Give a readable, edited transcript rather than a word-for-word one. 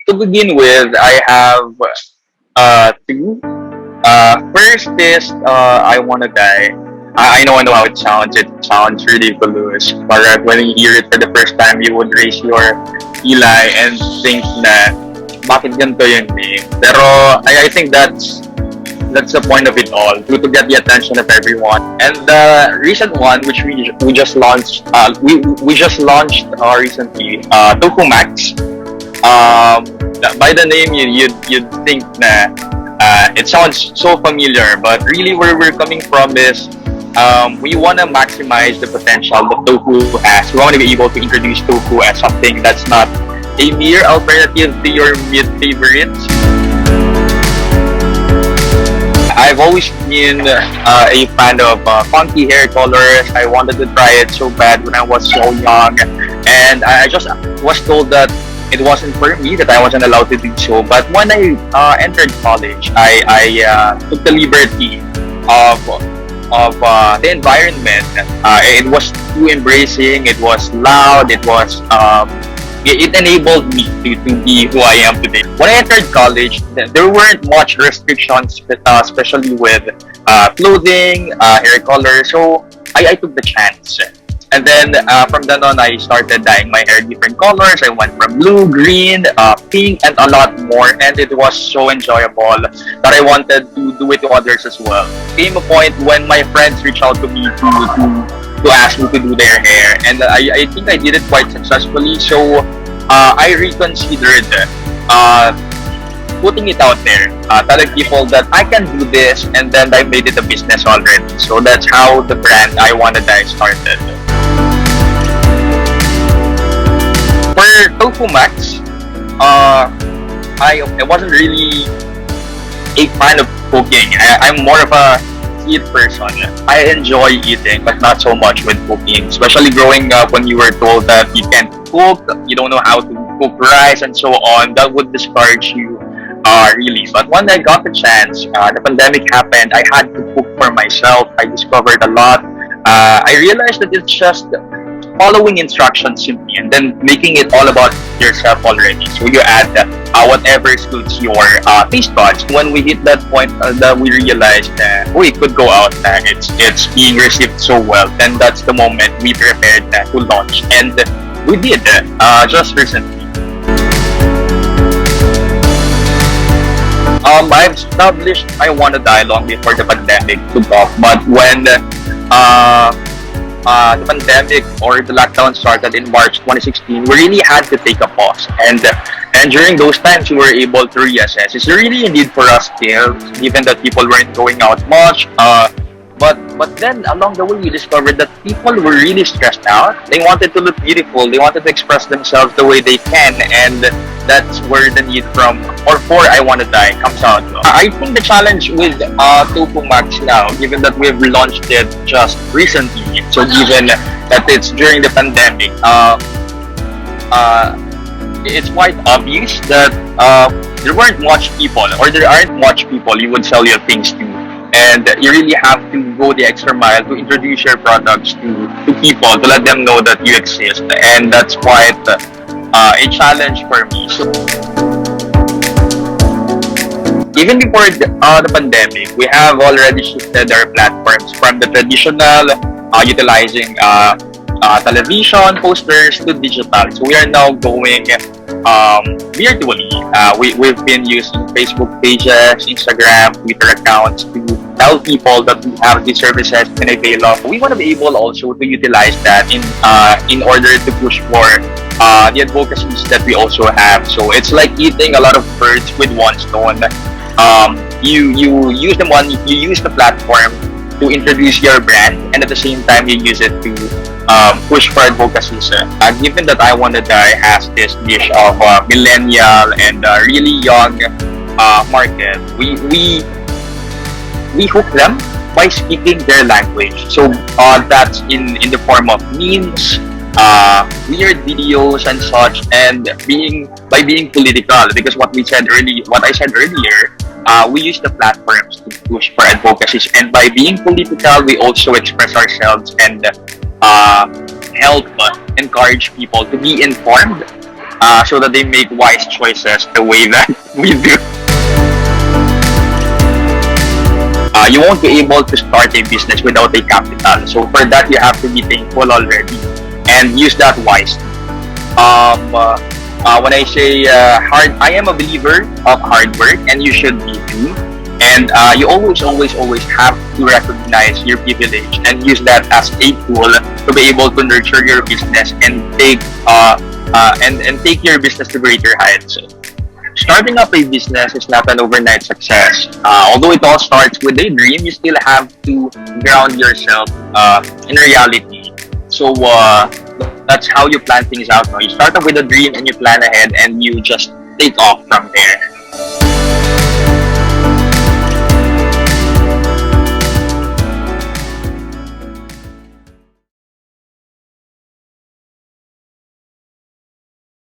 To begin with, I have two. First is I Wanna Die. I know how it sounds. It sounds ridiculous. But when you hear it for the first time, you would raise your eli and think na bakit ganito yung name. Pero I think that's the point of it all, to get the attention of everyone. And the recent one, which we just launched, we just launched recently, Toku Max. By the name, you'd think na it sounds so familiar, but really where we're coming from is we want to maximize the potential that Toku has. We want to be able to introduce Toku as something that's not a mere alternative to your mid favorites. I've always been a fan of funky hair colors. I wanted to try it so bad when I was so young, and I just was told that it wasn't for me, that I wasn't allowed to do so. But when I entered college, I took the liberty of the environment. It was too embracing. It was loud. It enabled me to be who I am today. When I entered college, there weren't much restrictions, especially with clothing, hair color. So I took the chance. And then from then on, I started dyeing my hair different colors. I went from blue, green, pink, and a lot more. And it was so enjoyable that I wanted to do it to others as well. Came a point when my friends reached out to me to ask me to do their hair. And I think I did it quite successfully. So I reconsidered putting it out there, telling people that I can do this, and then I made it a business already. So that's how the brand I Wanna Die started. For Tofu Max, I wasn't really a fan of cooking. I'm more of a eat person. I enjoy eating, but not so much with cooking. Especially growing up when you were told that you can't cook, you don't know how to cook rice and so on. That would discourage you, really. But when I got the chance, the pandemic happened. I had to cook for myself. I discovered a lot. I realized that it's just following instructions simply and then making it all about yourself already. So you add whatever suits your taste buds. When we hit that point that we realized that it could go out and it's being received so well, then that's the moment we prepared to launch. And we did just recently. I've established I Wanna Die long before the pandemic took off, but when the pandemic or the lockdown started in March 2016, we really had to take a pause. And during those times, we were able to reassess. It's really a need for us still, given that people weren't going out much. But then along the way, we discovered that people were really stressed out. They wanted to look beautiful. They wanted to express themselves the way they can, and that's where the need for I Wanna Die comes out. I think the challenge with Toku Max now, given that we've launched it just recently, so given that it's during the pandemic, it's quite obvious that there weren't much people, or there aren't much people you would sell your things to. And you really have to go the extra mile to introduce your products to people, to let them know that you exist. And that's quite a challenge for me. So, even before the pandemic, we have already shifted our platforms from the traditional utilizing television, posters to digital. So we are now going virtually. We've been using Facebook pages, Instagram, Twitter accounts to tell people that we have these services and avail of. We want to be able also to utilize that in order to push for the advocacies that we also have. So it's like eating a lot of birds with one stone. You use the platform to introduce your brand, and at the same time you use it to push for advocacies. Given that I Wanna Die has this niche of millennial and really young market, we hook them by speaking their language. So that's in the form of memes, weird videos and such, and by being political. Because what I said earlier, we use the platforms to push for advocacies, and by being political, we also express ourselves and help encourage people to be informed so that they make wise choices the way that we do. You won't be able to start a business without a capital. So for that, you have to be thankful already and use that wisely. When I say I am a believer of hard work, and you should be too. And you always have to recognize your privilege and use that as a tool to be able to nurture your business and take your business to greater heights. So, starting up a business is not an overnight success. Although it all starts with a dream, you still have to ground yourself in reality. So that's how you plan things out. No? You start up with a dream and you plan ahead, and you just take off from there.